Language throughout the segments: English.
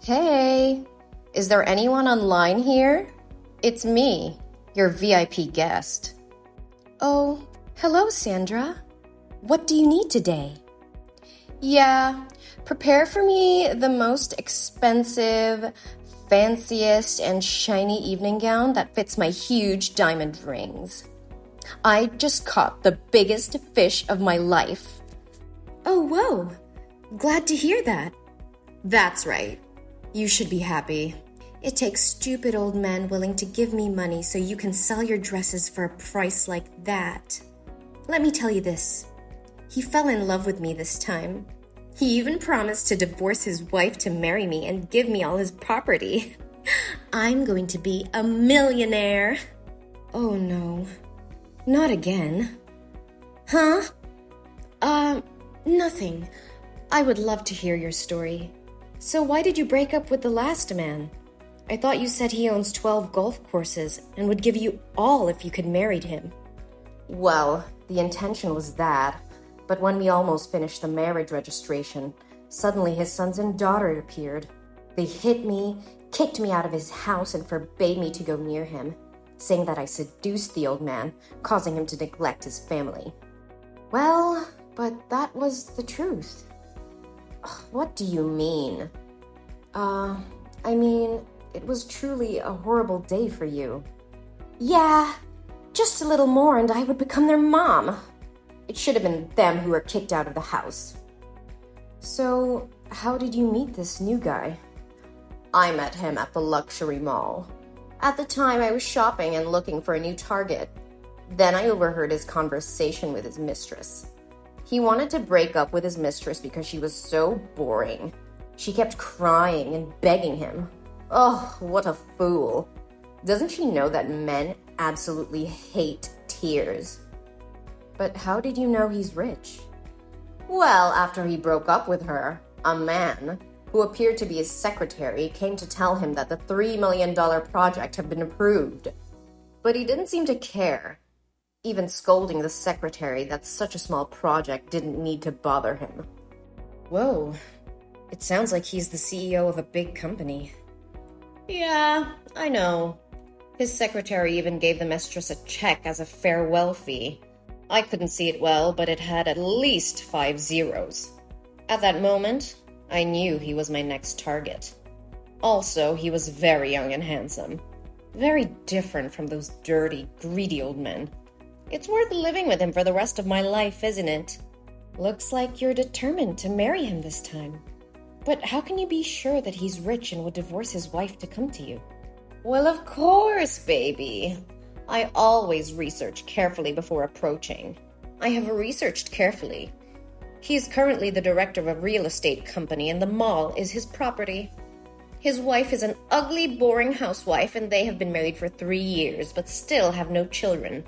Hey, is there anyone online here? It's me, your VIP guest. Oh, hello, Sandra. What do you need today? Yeah, prepare for me the most expensive, fanciest, and shiny evening gown that fits my huge diamond rings. I just caught the biggest fish of my life. Oh, whoa. Glad to hear that. That's right. You should be happy. It takes stupid old men willing to give me money so you can sell your dresses for a price like that. Let me tell you this. He fell in love with me this time. He even promised to divorce his wife to marry me and give me all his property. I'm going to be a millionaire. Oh no. Not again. Huh? Nothing. I would love to hear your story. So why did you break up with the last man? I thought you said he owns 12 golf courses and would give you all if you could marry him. Well, the intention was that, but when we almost finished the marriage registration, suddenly his sons and daughter appeared. They hit me, kicked me out of his house, and forbade me to go near him, saying that I seduced the old man, causing him to neglect his family. Well, but that was the truth. What do you mean? It was truly a horrible day for you. Yeah, just a little more and I would become their mom. It should have been them who were kicked out of the house. So, how did you meet this new guy? I met him at the luxury mall. At the time, I was shopping and looking for a new target. Then I overheard his conversation with his mistress. He wanted to break up with his mistress because she was so boring. She kept crying and begging him. Oh, what a fool. Doesn't she know that men absolutely hate tears? But how did you know he's rich? Well, after he broke up with her, a man, who appeared to be his secretary, came to tell him that the $3 million project had been approved. But he didn't seem to care, even scolding the secretary that such a small project didn't need to bother him. Whoa, it sounds like he's the CEO of a big company. Yeah, I know. His secretary even gave the mistress a check as a farewell fee. I couldn't see it well, but it had at least 5 zeros. At that moment, I knew he was my next target. Also, he was very young and handsome. Very different from those dirty, greedy old men. It's worth living with him for the rest of my life, isn't it? Looks like you're determined to marry him this time. But how can you be sure that he's rich and would divorce his wife to come to you? Well, of course, baby. I always research carefully before approaching. I have researched carefully. He is currently the director of a real estate company and the mall is his property. His wife is an ugly, boring housewife and they have been married for 3 years but still have no children.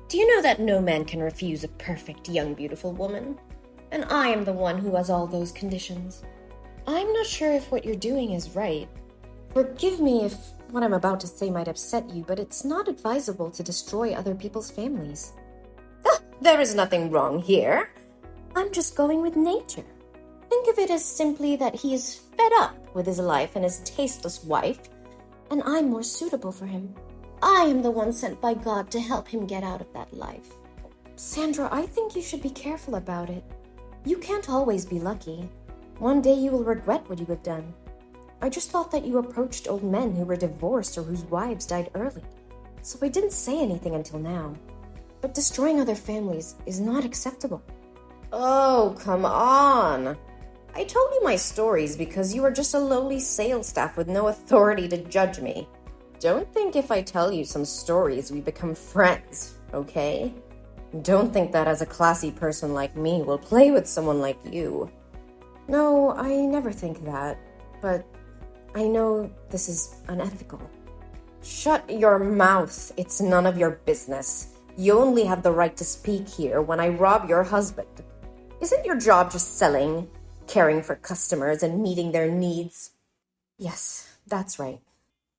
Do you know that no man can refuse a perfect, young, beautiful woman? And I am the one who has all those conditions. I'm not sure if what you're doing is right. Forgive me if what I'm about to say might upset you, but it's not advisable to destroy other people's families. There is nothing wrong here. I'm just going with nature. Think of it as simply that he is fed up with his life and his tasteless wife, and I'm more suitable for him. I am the one sent by God to help him get out of that life. Sandra, I think you should be careful about it. You can't always be lucky. One day you will regret what you have done. I just thought that you approached old men who were divorced or whose wives died early, so I didn't say anything until now. But destroying other families is not acceptable. Oh, come on. I told you my stories because you are just a lowly sales staff with no authority to judge me. Don't think if I tell you some stories we become friends, okay? Don't think that as a classy person like me will play with someone like you. No, I never think that, but I know this is unethical. Shut your mouth. It's none of your business. You only have the right to speak here when I rob your husband. Isn't your job just selling, caring for customers, and meeting their needs? Yes, that's right.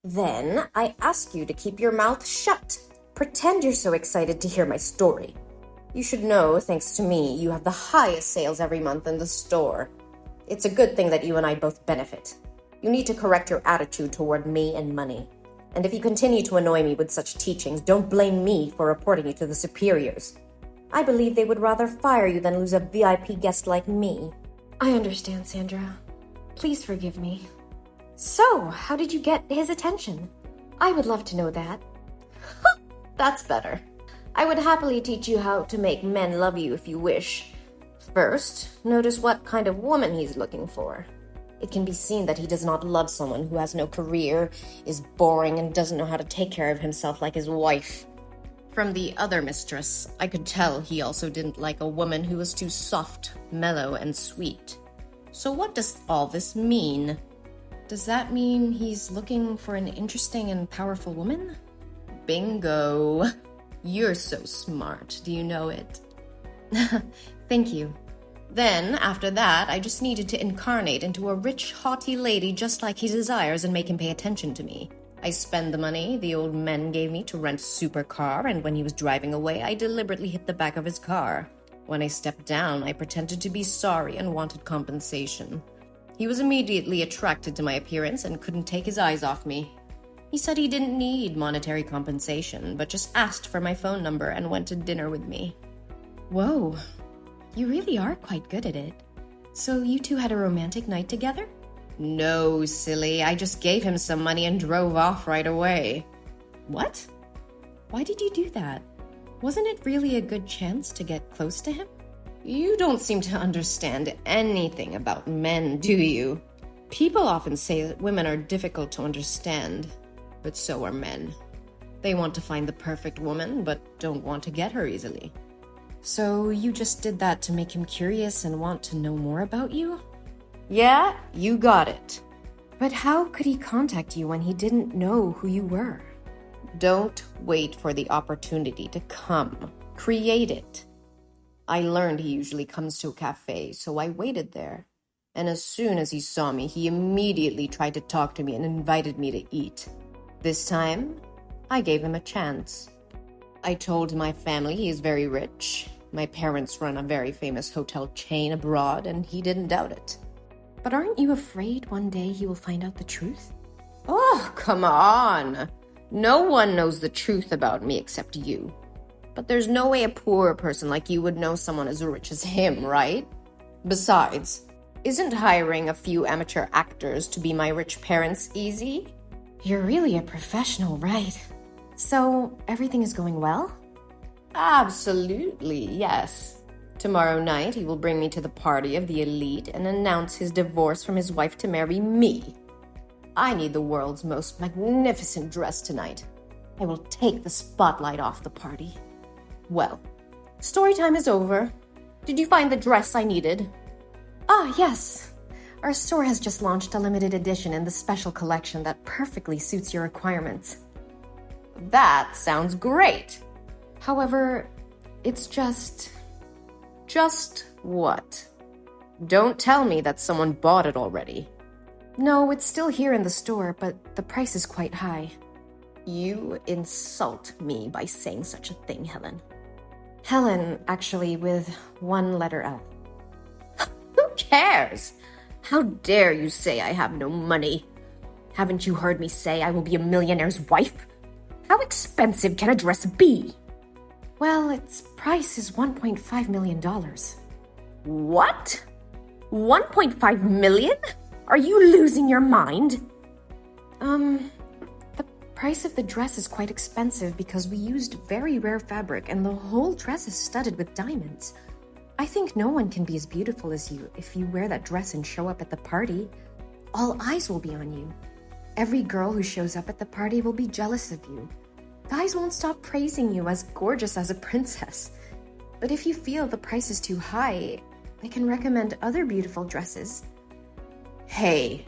Then I ask you to keep your mouth shut. Pretend you're so excited to hear my story. You should know, thanks to me, you have the highest sales every month in the store. It's a good thing that you and I both benefit. You need to correct your attitude toward me and money. And if you continue to annoy me with such teachings, don't blame me for reporting you to the superiors. I believe they would rather fire you than lose a VIP guest like me. I understand, Sandra. Please forgive me. So, how did you get his attention? I would love to know that. That's better. I would happily teach you how to make men love you if you wish. First, notice what kind of woman he's looking for. It can be seen that he does not love someone who has no career, is boring, and doesn't know how to take care of himself like his wife. From the other mistress, I could tell he also didn't like a woman who was too soft, mellow, and sweet. So what does all this mean? Does that mean he's looking for an interesting and powerful woman? Bingo! You're so smart. Do you know it? Thank you. Then, after that, I just needed to incarnate into a rich, haughty lady just like he desires and make him pay attention to me. I spend the money the old men gave me to rent a supercar, and when he was driving away, I deliberately hit the back of his car. When I stepped down, I pretended to be sorry and wanted compensation. He was immediately attracted to my appearance and couldn't take his eyes off me. He said he didn't need monetary compensation, but just asked for my phone number and went to dinner with me. Whoa, you really are quite good at it. So you two had a romantic night together? No, silly. I just gave him some money and drove off right away. What? Why did you do that? Wasn't it really a good chance to get close to him? You don't seem to understand anything about men, do you? People often say that women are difficult to understand, but so are men. They want to find the perfect woman, but don't want to get her easily. So you just did that to make him curious and want to know more about you? Yeah, you got it. But how could he contact you when he didn't know who you were? Don't wait for the opportunity to come. Create it. I learned he usually comes to a cafe, so I waited there. And as soon as he saw me, he immediately tried to talk to me and invited me to eat. This time, I gave him a chance. I told my family he is very rich. My parents run a very famous hotel chain abroad, and he didn't doubt it. But aren't you afraid one day he will find out the truth? Oh, come on. No one knows the truth about me except you. But there's no way a poor person like you would know someone as rich as him, right? Besides, isn't hiring a few amateur actors to be my rich parents easy? You're really a professional, right? So, everything is going well? Absolutely, yes. Tomorrow night, he will bring me to the party of the elite and announce his divorce from his wife to marry me. I need the world's most magnificent dress tonight. I will take the spotlight off the party. Well, story time is over. Did you find the dress I needed? Ah, yes. Our store has just launched a limited edition in the special collection that perfectly suits your requirements. That sounds great. However, it's just what? Don't tell me that someone bought it already. No, it's still here in the store, but the price is quite high. You insult me by saying such a thing, Helen. Helen, actually, with one letter L. Who cares? How dare you say I have no money? Haven't you heard me say I will be a millionaire's wife? How expensive can a dress be? Well, its price is $1.5 million. What? 1.5 million? Are you losing your mind? The price of the dress is quite expensive because we used very rare fabric and the whole dress is studded with diamonds. I think no one can be as beautiful as you if you wear that dress and show up at the party. All eyes will be on you. Every girl who shows up at the party will be jealous of you. Guys won't stop praising you as gorgeous as a princess. But if you feel the price is too high, I can recommend other beautiful dresses. Hey,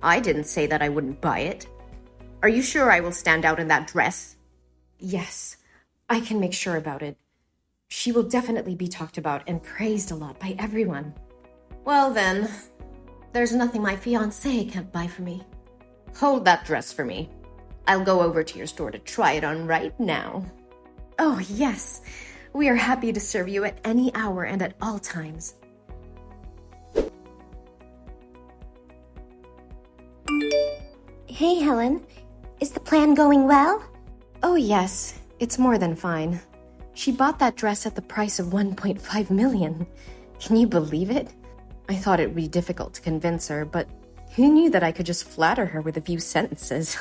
I didn't say that I wouldn't buy it. Are you sure I will stand out in that dress? Yes, I can make sure about it. She will definitely be talked about and praised a lot by everyone. Well then, there's nothing my fiancé can't buy for me. Hold that dress for me. I'll go over to your store to try it on right now. Oh, yes. We are happy to serve you at any hour and at all times. Hey, Helen. Is the plan going well? Oh, yes. It's more than fine. She bought that dress at the price of $1.5 million. Can you believe it? I thought it would be difficult to convince her, but who knew that I could just flatter her with a few sentences?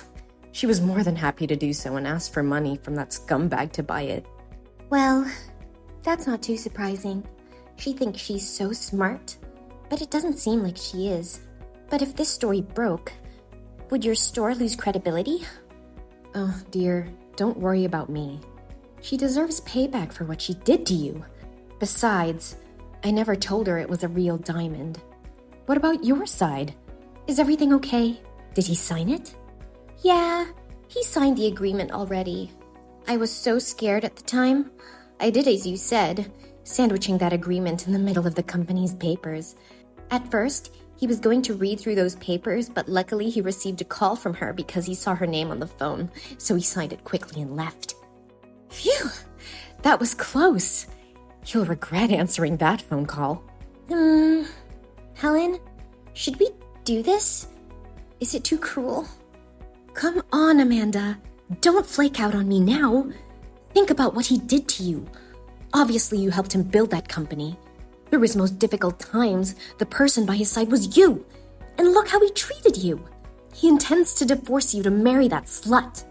She was more than happy to do so and asked for money from that scumbag to buy it. Well, that's not too surprising. She thinks she's so smart, but it doesn't seem like she is. But if this story broke, would your store lose credibility? Oh, dear, don't worry about me. She deserves payback for what she did to you. Besides, I never told her it was a real diamond. What about your side? Is everything okay? Did he sign it? Yeah, he signed the agreement already. I was so scared at the time. I did as you said, sandwiching that agreement in the middle of the company's papers. At first, he was going to read through those papers, but luckily he received a call from her because he saw her name on the phone, so he signed it quickly and left. Phew! That was close. You'll regret answering that phone call. Helen, should we do this? Is it too cruel? Come on, Amanda. Don't flake out on me now. Think about what he did to you. Obviously, you helped him build that company. Through his most difficult times, the person by his side was you. And look how he treated you. He intends to divorce you to marry that slut.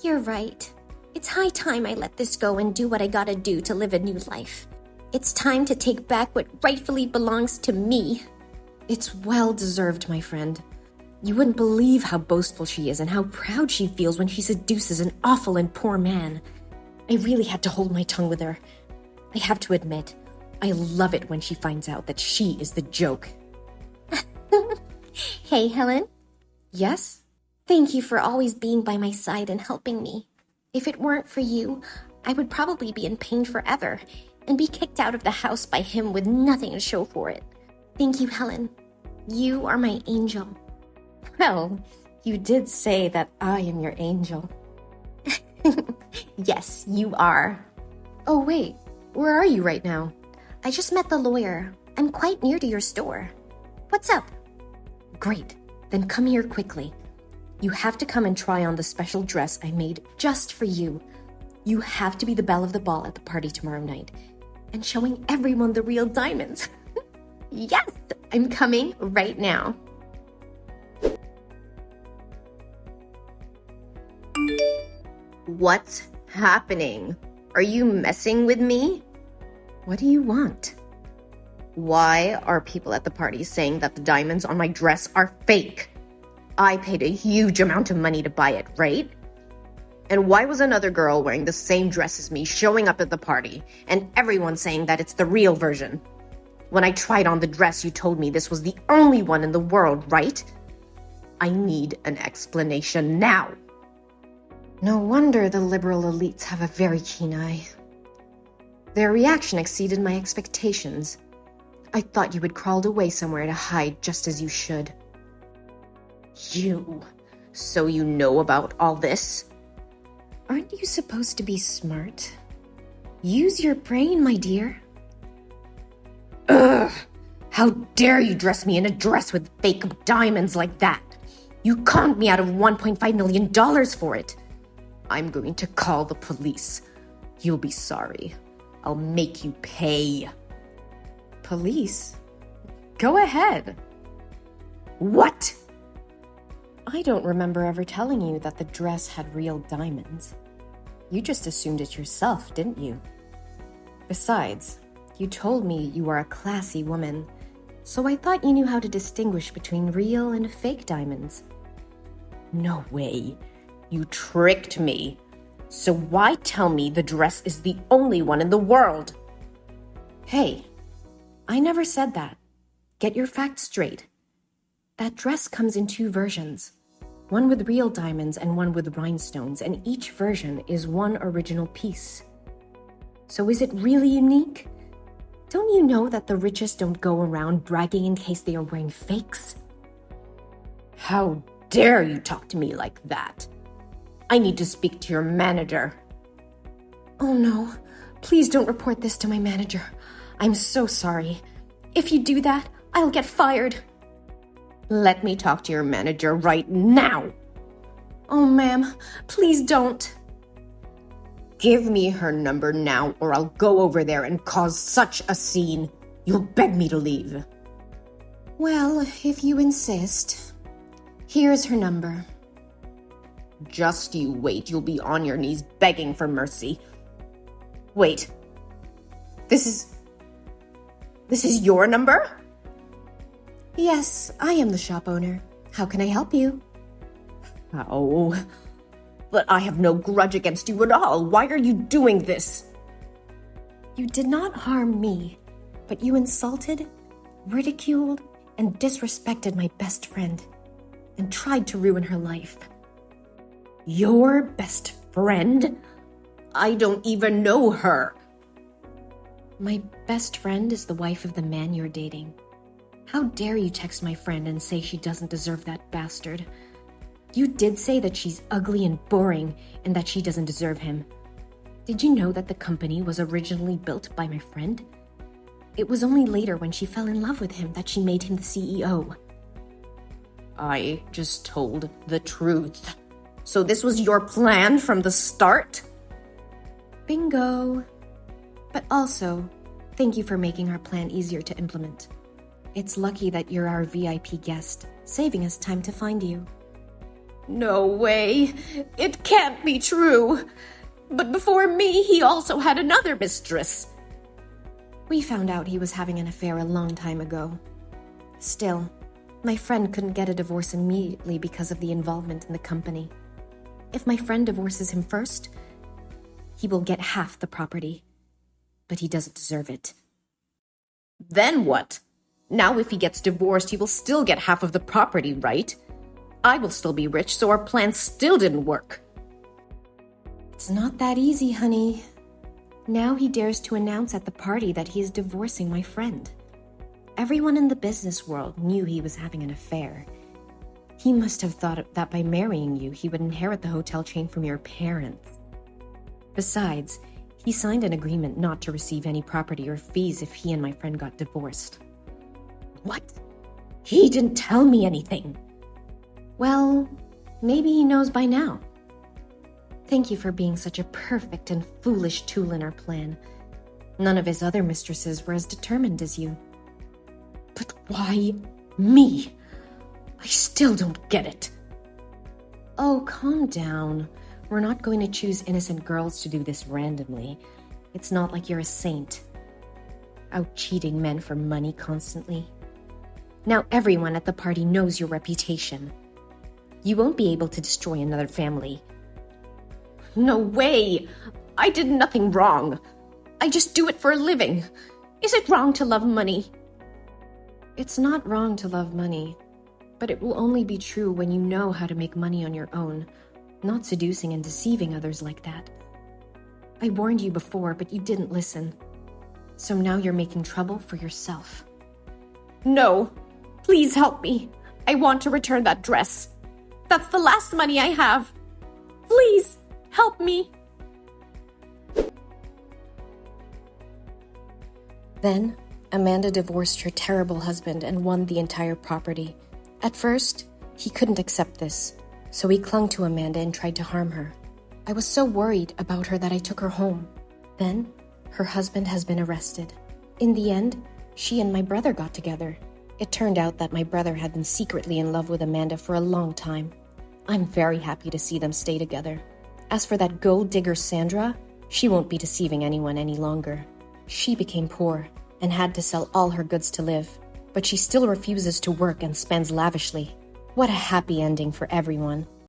You're right. It's high time I let this go and do what I gotta do to live a new life. It's time to take back what rightfully belongs to me. It's well deserved, my friend. You wouldn't believe how boastful she is and how proud she feels when she seduces an awful and poor man. I really had to hold my tongue with her. I have to admit, I love it when she finds out that she is the joke. Hey, Helen. Yes? Thank you for always being by my side and helping me. If it weren't for you, I would probably be in pain forever and be kicked out of the house by him with nothing to show for it. Thank you, Helen. You are my angel. Well, you did say that I am your angel. Yes, you are. Oh, wait. Where are you right now? I just met the lawyer. I'm quite near to your store. What's up? Great. Then come here quickly. You have to come and try on the special dress I made just for you. You have to be the belle of the ball at the party tomorrow night and showing everyone the real diamonds. Yes, I'm coming right now. What's happening? Are you messing with me? What do you want? Why are people at the party saying that the diamonds on my dress are fake? I paid a huge amount of money to buy it, right? And why was another girl wearing the same dress as me showing up at the party and everyone saying that it's the real version? When I tried on the dress, you told me this was the only one in the world, right? I need an explanation now. No wonder the liberal elites have a very keen eye. Their reaction exceeded my expectations. I thought you had crawled away somewhere to hide just as you should. You? So you know about all this? Aren't you supposed to be smart? Use your brain, my dear. Ugh! How dare you dress me in a dress with fake diamonds like that? You conned me out of $1.5 million for it. I'm going to call the police. You'll be sorry. I'll make you pay. Police? Go ahead. What? I don't remember ever telling you that the dress had real diamonds. You just assumed it yourself, didn't you? Besides, you told me you are a classy woman, so I thought you knew how to distinguish between real and fake diamonds. No way. You tricked me. So why tell me the dress is the only one in the world? Hey, I never said that. Get your facts straight. That dress comes in 2 versions. One with real diamonds and one with rhinestones, and each version is one original piece. So is it really unique? Don't you know that the richest don't go around bragging in case they are wearing fakes? How dare you talk to me like that? I need to speak to your manager. Oh no, please don't report this to my manager. I'm so sorry. If you do that, I'll get fired. Let me talk to your manager right now. Oh, ma'am, please don't. Give me her number now, or I'll go over there and cause such a scene. You'll beg me to leave. Well, if you insist. Here's her number. Just you wait. You'll be on your knees begging for mercy. Wait. This is your number? Yes, I am the shop owner. How can I help you? Oh, but I have no grudge against you at all. Why are you doing this? You did not harm me, but you insulted, ridiculed, and disrespected my best friend, and tried to ruin her life. Your best friend? I don't even know her. My best friend is the wife of the man you're dating. How dare you text my friend and say she doesn't deserve that bastard? You did say that she's ugly and boring and that she doesn't deserve him. Did you know that the company was originally built by my friend? It was only later when she fell in love with him that she made him the CEO. I just told the truth. So this was your plan from the start? Bingo. But also, thank you for making our plan easier to implement. It's lucky that you're our VIP guest, saving us time to find you. No way. It can't be true. But before me, he also had another mistress. We found out he was having an affair a long time ago. Still, my friend couldn't get a divorce immediately because of the involvement in the company. If my friend divorces him first, he will get half the property. But he doesn't deserve it. Then what? Now if he gets divorced, he will still get half of the property, right? I will still be rich, so our plan still didn't work. It's not that easy, honey. Now he dares to announce at the party that he is divorcing my friend. Everyone in the business world knew he was having an affair. He must have thought that by marrying you, he would inherit the hotel chain from your parents. Besides, he signed an agreement not to receive any property or fees if he and my friend got divorced. What? He didn't tell me anything. Well, maybe he knows by now. Thank you for being such a perfect and foolish tool in our plan. None of his other mistresses were as determined as you. But why me? I still don't get it. Oh, calm down. We're not going to choose innocent girls to do this randomly. It's not like you're a saint. Out cheating men for money constantly. Now everyone at the party knows your reputation. You won't be able to destroy another family. No way! I did nothing wrong. I just do it for a living. Is it wrong to love money? It's not wrong to love money, but it will only be true when you know how to make money on your own, not seducing and deceiving others like that. I warned you before, but you didn't listen. So now you're making trouble for yourself. No, please help me. I want to return that dress. That's the last money I have. Please, help me. Then, Amanda divorced her terrible husband and won the entire property. At first, he couldn't accept this, so he clung to Amanda and tried to harm her. I was so worried about her that I took her home. Then, her husband has been arrested. In the end, she and my brother got together. It turned out that my brother had been secretly in love with Amanda for a long time. I'm very happy to see them stay together. As for that gold digger Sandra, she won't be deceiving anyone any longer. She became poor and had to sell all her goods to live, but she still refuses to work and spends lavishly. What a happy ending for everyone.